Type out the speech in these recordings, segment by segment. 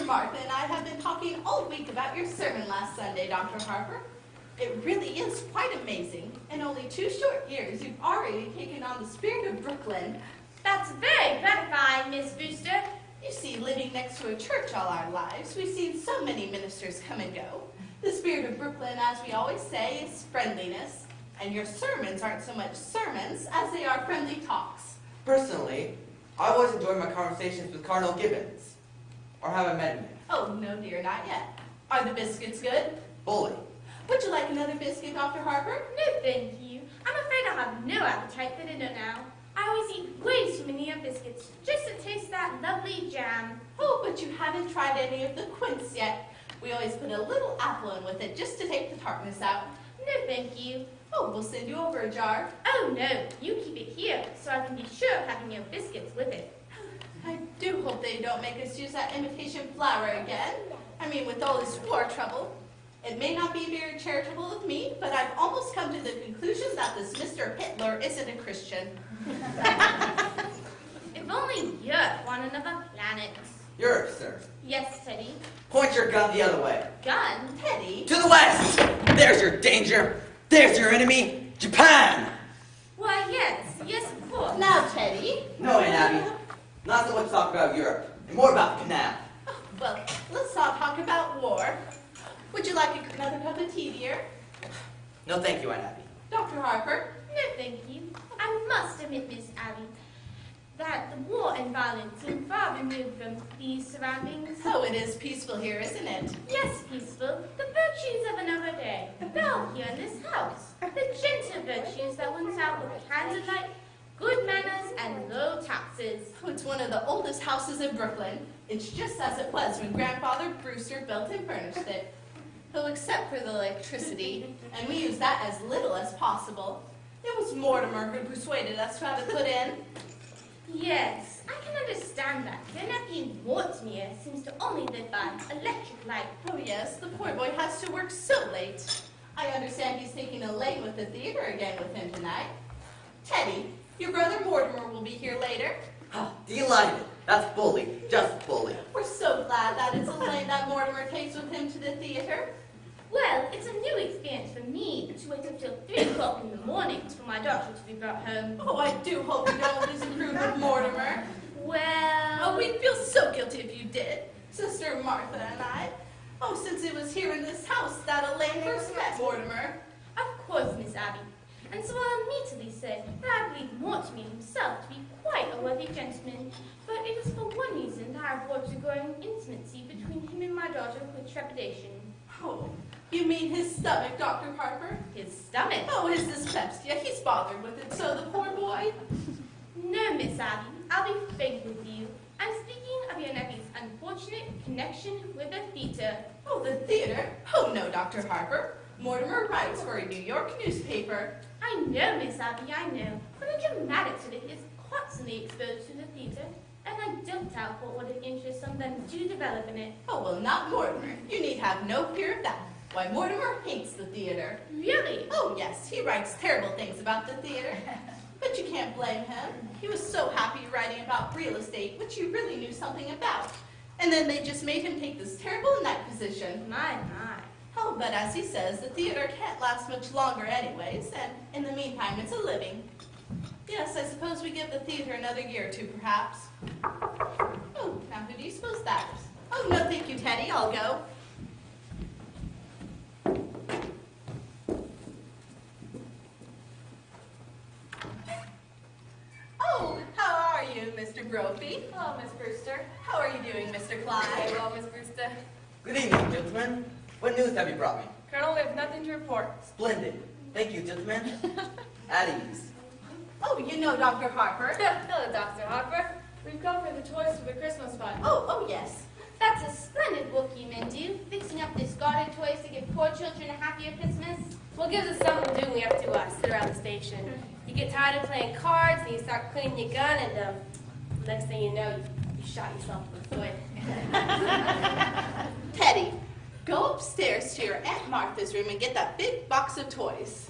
Martha and I have been talking all week about your sermon last Sunday, Dr. Harper. It really is quite amazing. In only 2 short years, you've already taken on the spirit of Brooklyn. That's very gratifying, Miss Brewster. You see, living next to a church all our lives, we've seen so many ministers come and go. The spirit of Brooklyn, as we always say, is friendliness. And your sermons aren't so much sermons as they are friendly talks. Personally, I always enjoy my conversations with Cardinal Gibbons. Or have I met him yet? Oh, no, dear, not yet. Are the biscuits good? Bully. Would you like another biscuit, Dr. Harper? No, thank you. I'm afraid I have no appetite for dinner now. I always eat way too many biscuits just to taste that lovely jam. Oh, but you haven't tried any of the quince yet. We always put a little apple in with it just to take the tartness out. No, thank you. Oh, we'll send you over a jar. Oh, no. You keep it here so I can be sure of having your biscuits with it. I do hope they don't make us use that imitation flour again. I mean, with all this war trouble. It may not be very charitable of me, but I've almost come to the conclusion that this Mr. Hitler isn't a Christian. If only Europe on another planet. Europe, sir. Yes, Teddy. Point your gun the other way. Gun? Teddy? To the west! There's your danger. There's your enemy, Japan. Why, yes. Yes, of course. Now, Teddy. No, Aunt Abby. Not so much talk about Europe, and more about the canal. Well, let's not talk about war. Would you like another cup of tea, dear? No, thank you, Aunt Abby. Dr. Harper? No, thank you. I must admit, Miss Abby, that the war and violence seem far removed from these surroundings. Oh, it is peaceful here, isn't it? Yes, peaceful. The virtues of another day. They're here in this house. The gentle virtues that went out with candlelight, good manners, and low taxes. Oh, it's one of the oldest houses in Brooklyn. It's just as it was when Grandfather Brewster built and furnished it. Oh, except for the electricity, and we use that as little as possible. It was Mortimer who persuaded us to have it put in. Yes, I can understand that. Your nephew Mortimer seems to only live by electric light. Oh yes, the poor boy has to work so late. I understand he's taking a lane with the theater again with him tonight. Teddy, your brother Mortimer will be here later. Oh, delighted. That's bully. Just bully. We're so glad that it's a lane that Mortimer takes with him to the theater. Well, it's a new experience for me to wait until 3 o'clock in the mornings for my daughter to be brought home. Oh, I do hope you don't disapprove of Mortimer. Well... Oh, we'd feel so guilty if you did, Sister Martha and I. Oh, since it was here in this house that Elaine first met Mortimer. Of course, Miss Abby. And so I'll immediately say that I believe Mortimer himself to be quite a worthy gentleman, but it is for one reason that I have watched a growing intimacy between him and my daughter with trepidation. Oh, you mean his stomach, Dr. Harper? His stomach? Oh, his dyspepsia. He's bothered with it, so the poor boy. No, Miss Abby, I'll be frank with you. I'm speaking of your nephew's unfortunate connection with the theater. Oh, the theater? Oh, no, Dr. Harper. Mortimer writes for a New York newspaper. I know, Miss Abby, I know. But a dramatic student is constantly exposed to the theater, and I don't doubt what an interest some of them do develop in it. Oh, well, not Mortimer. You need have no fear of that. Why, Mortimer hates the theater. Really? Oh, yes, he writes terrible things about the theater. But you can't blame him. He was so happy writing about real estate, which he really knew something about. And then they just made him take this terrible night position. My. Oh, but as he says, the theater can't last much longer anyways, and in the meantime, it's a living. Yes, I suppose we give the theater another year or 2, perhaps. Oh, now who do you suppose that is? Oh, no, thank you, Teddy. I'll go. Oh, how are you, Mr. Brophy? Hello, Miss Brewster. How are you doing, Mr. Clyde? Very well, Miss Brewster. Good evening, gentlemen. What news have you brought me? Colonel, we have nothing to report. Splendid. Thank you, gentlemen. At ease. Oh, you know Dr. Harper. Hello, Dr. Harper. We've come for the toys for the Christmas fund. Oh, yes. That's a splendid work you men do, fixing up discarded toys to give poor children a happier Christmas. Well, it gives us something to do when we have to sit around the station. You get tired of playing cards, and you start cleaning your gun, and next thing you know, you shot yourself in the foot. Teddy, go upstairs to your Aunt Martha's room and get that big box of toys.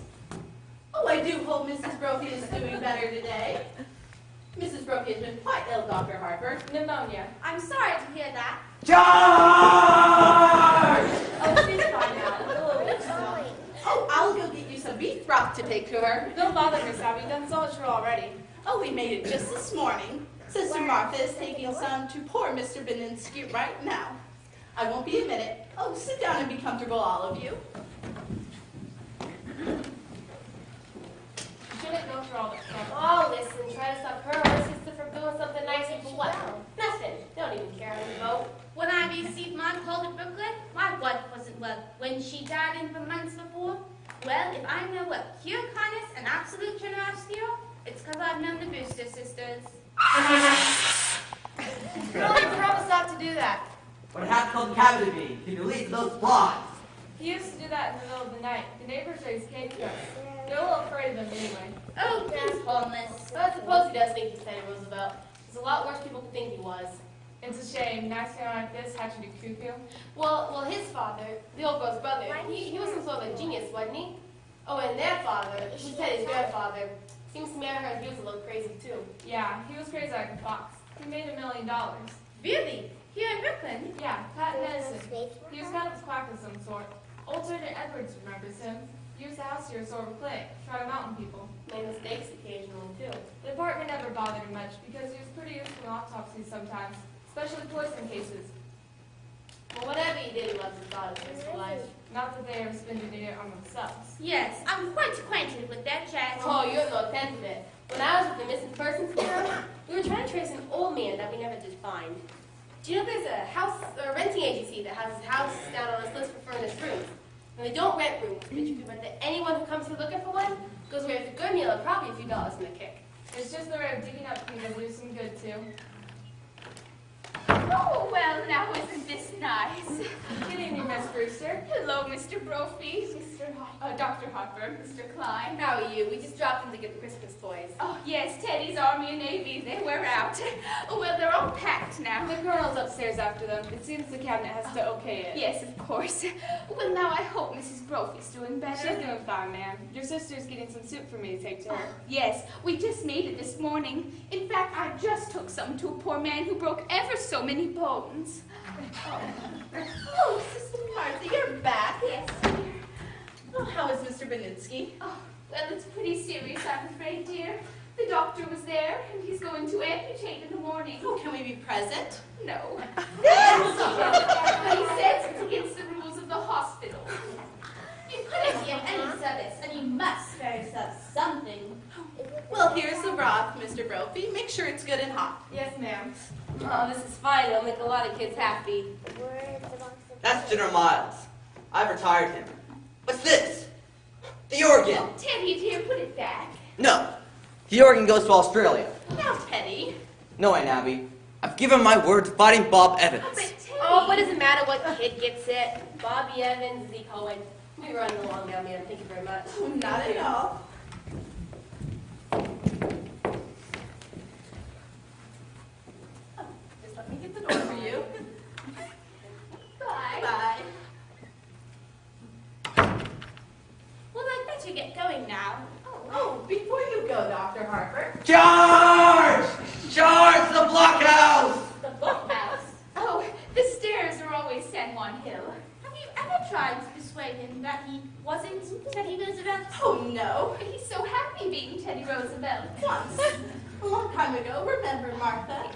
Oh, I do hope Mrs. Brophy is doing better today. Mrs. Brokey has been quite ill, Dr. Harper. Pneumonia. I'm sorry to hear that. Charge! Oh, she's fine now. Oh, I'll go get you some beef broth to take to her. Don't bother her, Sab. You've done so much for her already. Oh, we made it just this morning. Sister Martha is taking some to poor Mr. Beninsky right now. I won't be a minute. Oh, sit down and be comfortable, all of you. You shouldn't go through all this trouble. Oh, listen, try to stop her or her sister from doing something nice for what? Nothing. They don't even care how you vote. When I received my call to Brooklyn, my wife wasn't well. When she died in the months before, well, if I know what pure kindness and absolute generosity are, it's because I've known the Brewster sisters. No, you promised not to do that. What happened called cavity bee? Can you leave those flies? He used to do that in the middle of the night. The neighbors raised cage guns. They're a little afraid of him anyway. Oh, he's harmless. But I suppose he does think he's Teddy Roosevelt. There's a lot worse people could think he was. It's a shame. Nice guy like this had to be cuckoo. Well, his father, the old girl's brother, he was some sort of a genius, wasn't he? Oh, and their father, who said his grandfather, seems to me I heard he was a little crazy too. Yeah, he was crazy like a fox. He made $1 million. Really? Here in Brooklyn? Yeah, patent medicine. He was kind of a quack of some sort. Old Sergeant Edwards remembers him. Used the house here sort of clique, try to mountain people. Made mistakes occasionally too. The department never bothered him much because he was pretty useful in autopsies sometimes, especially poison cases. Well, whatever he did, he loves his daughter for his whole life. Not that they ever spent it on themselves. Yes, I'm quite acquainted with their chat. Oh, you're no tenth of it. When I was with the missing persons bureau, we were trying to trace an old man that we never did find. Do you know there's a house or a renting agency that has his house down on this list for furnished rooms? And they don't rent rooms, but you can rent to anyone who comes here looking for one. Goes away with a good meal and probably a few dollars in the kick. It's just the way of digging up people to do some good too. Oh, well, now isn't this nice? Good evening, Miss Brewster. Hello, Mr. Brophy, Dr. Harper, Mr. Klein. How are you? We just dropped in to get the Christmas toys. Oh, yes, Teddy's Army and Navy, they wear out. Oh, well, they're all packed now. The colonel's upstairs after them. It seems the cabinet has to okay it. Yes, of course. Well, now I hope Mrs. Brophy's doing better. She's doing fine, ma'am. Your sister's getting some soup for me to take to her. Yes, we just made it this morning. In fact, I just took some to a poor man who broke ever so many bones. Oh, Sister Martha, you're back. Yes. Oh, how is Mr. Beninsky? Oh, well, it's pretty serious, I'm afraid, dear. The doctor was there, and he's going to amputate in the morning. Oh, can we be present? No. But he says it's against the rules of the hospital. You couldn't give any service, and you must spare yourself something. Well, here's the broth, Mr. Brophy. Make sure it's good and hot. Yes, ma'am. Oh, this is fine. It'll make a lot of kids happy. That's General Miles. I've retired him. What's this? The organ. Oh, Teddy, dear, put it back. No. The organ goes to Australia. Now, Teddy. No, Aunt Abby. I've given my word to fighting Bob Evans. Oh, but Teddy. Oh, what does it matter what kid gets it? Bobby Evans, Zeke Owen. We running along down there. Thank you very much. Oh, not at all. Oh, just let me get the door for you. Bye. Bye. Well, I'd better get going now. Oh, before you go, Dr. Harper. Charge! Charge the blockhouse! The bookhouse. Oh, the stairs are always San Juan Hill. Have you ever tried to persuade him that he wasn't Teddy Roosevelt? Oh, no. He's so happy being Teddy Roosevelt. Once, a long time ago, remember, Martha?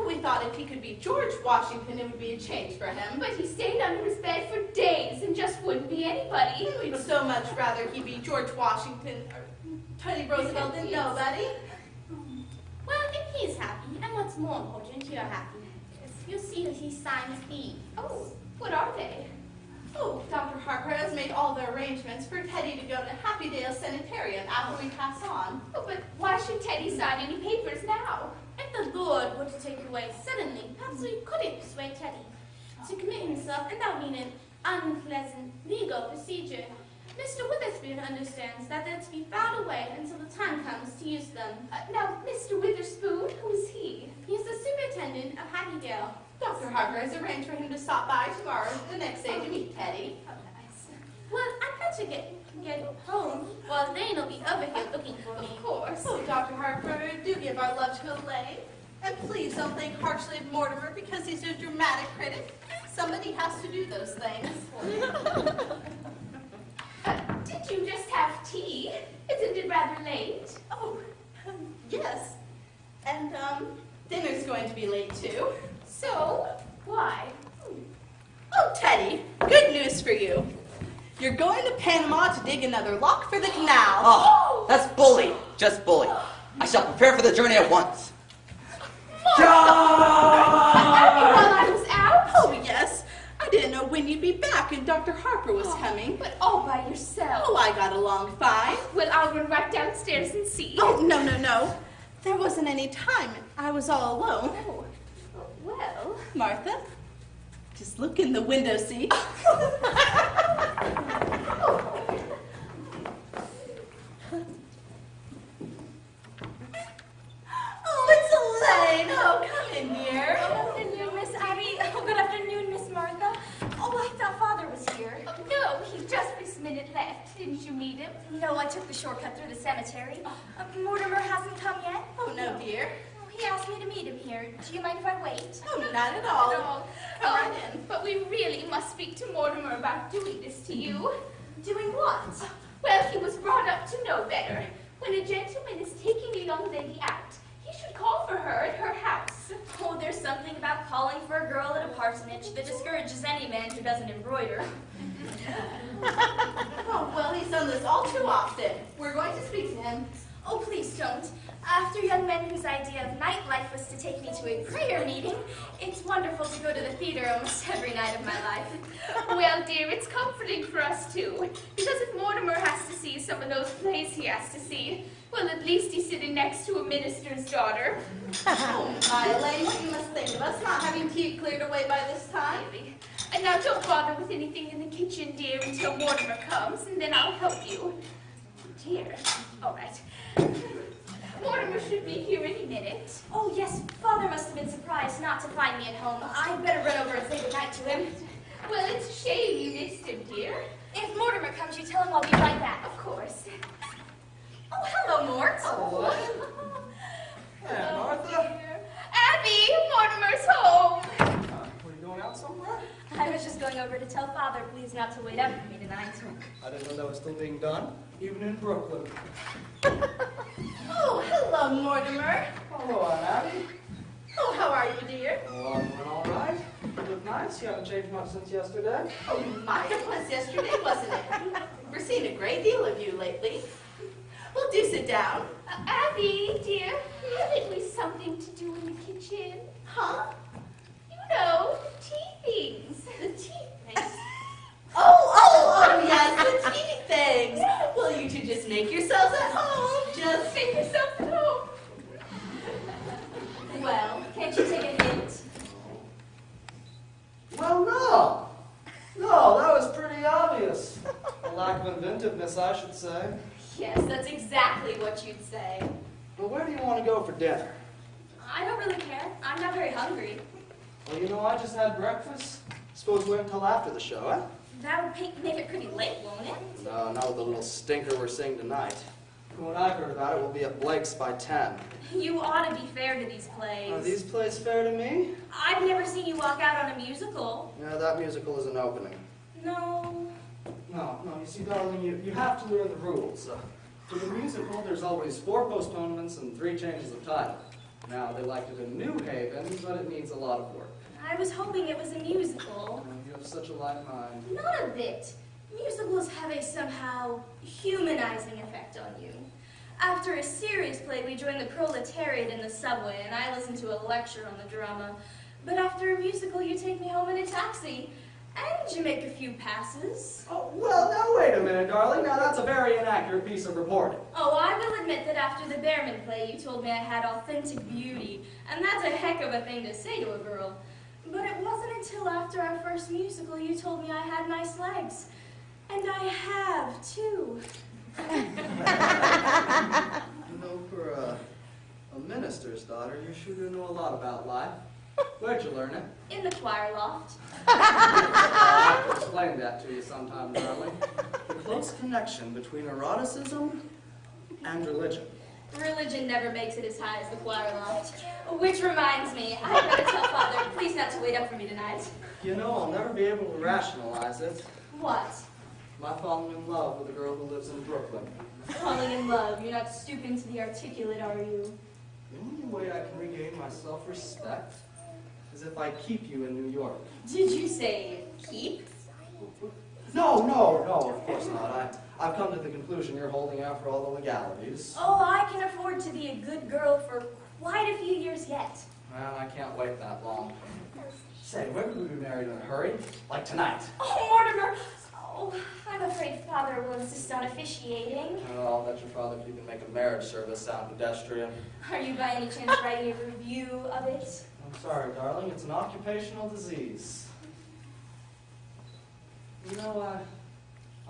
We thought if he could be George Washington, it would be a change for him. But he stayed under his bed for days and just wouldn't be anybody. We'd so much rather he be George Washington or Teddy Roosevelt than nobody. Well, if he's happy, and what's more important, you're happy. You'll see that he signs E. Oh, what are they? Oh, Dr. Harper has made all the arrangements for Teddy to go to Happydale Sanitarium after we pass on. Oh, but why should Teddy sign any papers now? If the Lord were to take you away suddenly, perhaps we couldn't persuade Teddy to commit himself, and that would mean an unpleasant legal procedure. Mr. Witherspoon understands that they're to be filed away until the time comes to use them. Now, Mr. Witherspoon, who's he? He's the superintendent of Happydale. Dr. Harper has arranged for him to stop by tomorrow, the next day, to meet Teddy. Oh, nice. Well, I'd better get can get home, while Lane'll be over here looking for me. Of course. Oh, Dr. Harper, do give our love to Elaine. And please don't think harshly of Mortimer because he's a dramatic critic. Somebody has to do those things. Did you just have tea? Isn't it rather late? Oh, yes. And, dinner's going to be late, too. So, why? Oh, Teddy, good news for you. You're going to Panama to dig another lock for the canal. Oh, that's bully. Just bully. I shall prepare for the journey at once. While I was out? Oh, yes. I didn't know when you'd be back and Dr. Harper was coming. But all by yourself. Oh, I got along fine. Well, I'll run right downstairs and see. Oh, no. There wasn't any time. I was all alone. Oh, well. Martha, just look in the window seat. Oh, it's Elaine. Oh, come in here. Good afternoon, Miss Abby. Oh, good afternoon, Miss Martha. Oh, I thought Father was here. No, he just this minute left. Didn't you meet him? No, I took the shortcut through the cemetery. Mortimer hasn't come yet. Oh, no, dear. Oh, he asked me to meet him here. Do you mind if I wait? Oh, not at all. No. Come right in. But we really must speak to Mortimer about doing this to you. Doing what? Well, he was brought up to know better. When a gentleman is taking a young lady out, he should call for her at her house. Oh, there's something about calling for a girl at a parsonage that discourages any man who doesn't embroider. Oh, well, he's done this all too often. We're going to speak to him. Oh, please don't. After young men whose idea of nightlife was to take me to a prayer meeting, it's wonderful to go to the theater almost every night of my life. Well, dear, it's comforting for us, too. Because if Mortimer has to see some of those plays he has to see, well, at least he's sitting next to a minister's daughter. Oh, my Elaine, what you must think of us not having tea cleared away by this time. Really. And now don't bother with anything in the kitchen, dear, until Mortimer comes, and then I'll help you. Dear. All right. Mortimer should be here any minute. Oh, yes, Father must have been surprised not to find me at home. I'd better run over and say goodnight to him. Well, it's a shame you missed him, dear. If Mortimer comes, you tell him I'll be right back. Of course. Oh, hello, Mort. Hello. Hey, Martha. Dear. Abby, Mortimer's home. Were you going out somewhere? I was just going over to tell Father please not to wait up for me tonight. I didn't know that was still being done, even in Brooklyn. Oh, hello, Mortimer. Hello, Aunt Abby. Oh, how are you, dear? Oh, I'm doing all right. You look nice. You haven't changed much since yesterday. Oh, my, it was yesterday, wasn't it? We're seeing a great deal of you lately. Well, do sit down. Abby, dear, haven't we something to do in the kitchen? Huh? You know, tea things. The tea things? Oh, yes, the tea things. Well, you two just make yourselves at home. Just Make yourself at home. Well, can't you take a hint? Well, no. No, that was pretty obvious. A lack of inventiveness, I should say. Yes, that's exactly what you'd say. Well, where do you want to go for dinner? I don't really care. I'm not very hungry. Well, you know, I just had breakfast. Suppose we wait until after the show, eh? That would make it pretty late, won't it? No, not with the little stinker we're seeing tonight. From what I've heard about it, we'll be at Blake's by 10. You ought to be fair to these plays. Are these plays fair to me? I've never seen you walk out on a musical. Yeah, that musical is an opening. No. No, you see, darling, you have to learn the rules. For the musical, there's always 4 postponements and 3 changes of title. Now, they liked it in New Haven, but it needs a lot of work. I was hoping it was a musical. You have such a light mind. Not a bit. Musicals have a somehow humanizing effect on you. After a serious play, we join the proletariat in the subway, and I listen to a lecture on the drama. But after a musical, you take me home in a taxi, and you make a few passes. Oh, well, now wait a minute, darling. Now, that's a very inaccurate piece of reporting. Oh, I will admit that after the Behrman play, you told me I had authentic beauty, and that's a heck of a thing to say to a girl. But it wasn't until after our first musical you told me I had nice legs. And I have, too. You know, for a minister's daughter, you sure do know a lot about life. Where'd you learn it? In the choir loft. I'll have to explain that to you sometime, darling. The close connection between eroticism and religion. Religion never makes it as high as the choir loft. Which reminds me, I better tell Father, please not to wait up for me tonight. You know, I'll never be able to rationalize it. What? My falling in love with a girl who lives in Brooklyn. Falling in love. You're not stooping to the articulate, are you? The only way I can regain my self-respect is if I keep you in New York. Did you say keep? No, of course not. I've come to the conclusion you're holding out for all the legalities. Oh, I can afford to be a good girl for quite a few years yet. Man, I can't wait that long. Say, when would we be married in a hurry? Like tonight? Oh, Mortimer! Oh, I'm afraid Father will insist on officiating. Oh, I'll bet your father could even make a marriage service sound pedestrian. Are you by any chance writing a review of it? I'm sorry, darling. It's an occupational disease. You know,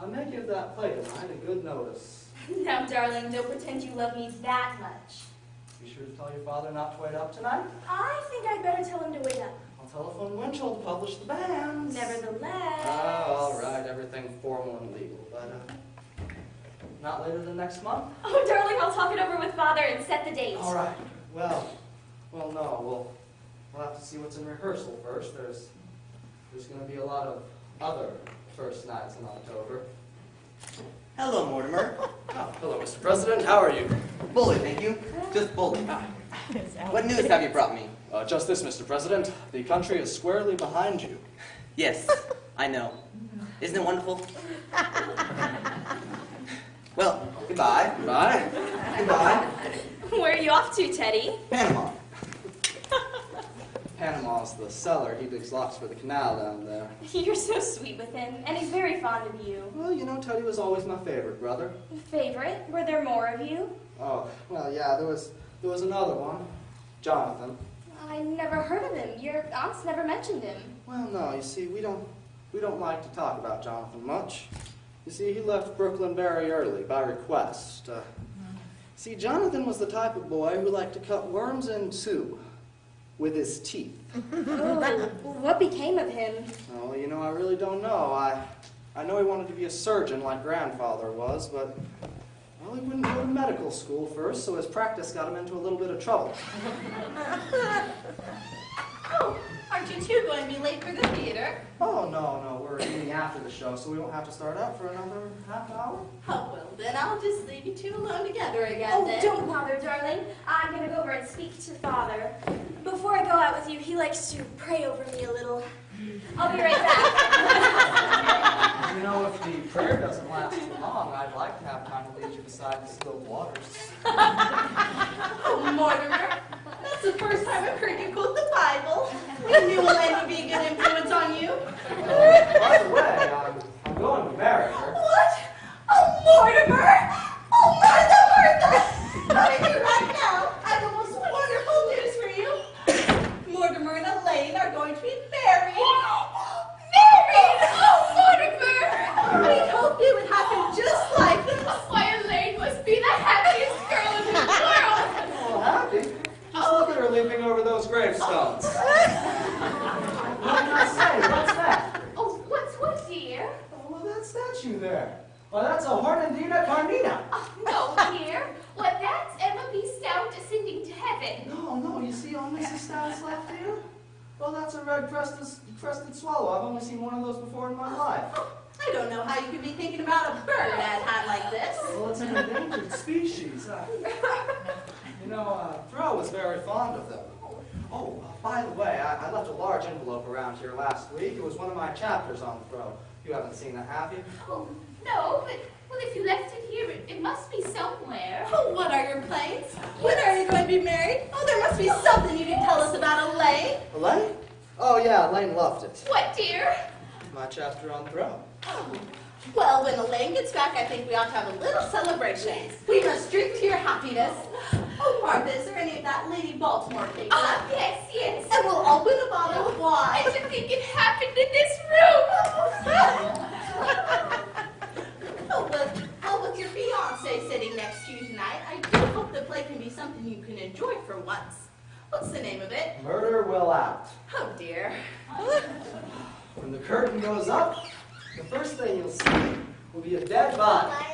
I may give that play tonight a good notice. Now, darling, don't pretend you love me that much. Be sure to tell your father not to wait up tonight. I think I'd better tell him to wait up. I'll telephone Winchell to publish the banns. Nevertheless... Oh, all right. Everything formal and legal. But, not later than next month? Oh, darling, I'll talk it over with Father and set the date. All right. Well, no. We'll have to see what's in rehearsal first. There's going to be a lot of other first nights in October. Hello, Mortimer. Oh, hello, Mr. President. How are you? Bully, thank you. Just bully. What news have you brought me? Just this, Mr. President. The country is squarely behind you. Yes, I know. Isn't it wonderful? Well, goodbye. Goodbye. Goodbye. Where are you off to, Teddy? Panama. Panama's the cellar. He digs locks for the canal down there. You're so sweet with him, and he's very fond of you. Well, you know, Teddy was always my favorite brother. Favorite? Were there more of you? Oh, well, yeah, there was another one. Jonathan. I never heard of him. Your aunts never mentioned him. Well, no, you see, we don't like to talk about Jonathan much. You see, he left Brooklyn very early, by request. See, Jonathan was the type of boy who liked to cut worms in two with his teeth. Oh, what became of him? Oh, you know, I really don't know. I know he wanted to be a surgeon like grandfather was, but, well, he wouldn't go to medical school first, so his practice got him into a little bit of trouble. Oh, aren't you two going to be late for the theater? Oh, no, we're eating after the show, so we won't have to start out for another half hour. Oh, well, then I'll just leave you two alone together again, Oh, then. don't bother, darling. I'm going to go over and speak to Father. Before I go out with you, he likes to pray over me a little. I'll be right back. You know, if the prayer doesn't last too long, I'd like to have time to lead you beside the still waters. Oh, Mortimer, that's the first time I've heard you quote the Bible. I knew Elaine would be a good influence on you. By the way, I'm going to marry her. What? Oh, Mortimer! Oh, Martha! Coming here right now. I have the most wonderful news for you. Mortimer and Elaine are going to be married. Married! Oh, Mortimer! We hoped it would happen just like this. Why, Elaine must be the happiest girl in the world. Oh, happy? Just look at her leaping over those gravestones. What did I say? What's that? Oh, what's what, dear? Oh, well, that statue there. Well, that's a Hornadina Carmina. Oh, no, dear. What, that's Emma B. Stout ascending to heaven. No, you see on Mrs. Stout's left here? Well, that's a red-crested swallow. I've only seen one of those before in my life. I don't know how you could be thinking about a bird at a time like this. Well, it's an endangered species. You know, Fro was very fond of them. Oh, by the way, I left a large envelope around here last week. It was one of my chapters on Fro. You haven't seen it, have you? Oh, no, but, well, if you left it here, it must be somewhere. Oh, what are your plans? When are you going to be married? Oh, there must be something you can tell us about Elaine. Elaine? Oh, yeah, Elaine loved it. What, dear? My chapter on Fro. Oh. Well, when Elaine gets back, I think we ought to have a little celebration. We must drink to your happiness. Oh, Martha, is there any of that Lady Baltimore cake Ah, left? yes. And we'll open a bottle of wine. To think it happened in this room. Well, with your fiancé sitting next to you tonight, I do hope the play can be something you can enjoy for once. What's the name of it? Murder Will Out. Oh, dear. When the curtain goes up, the first thing you'll see will be a dead body.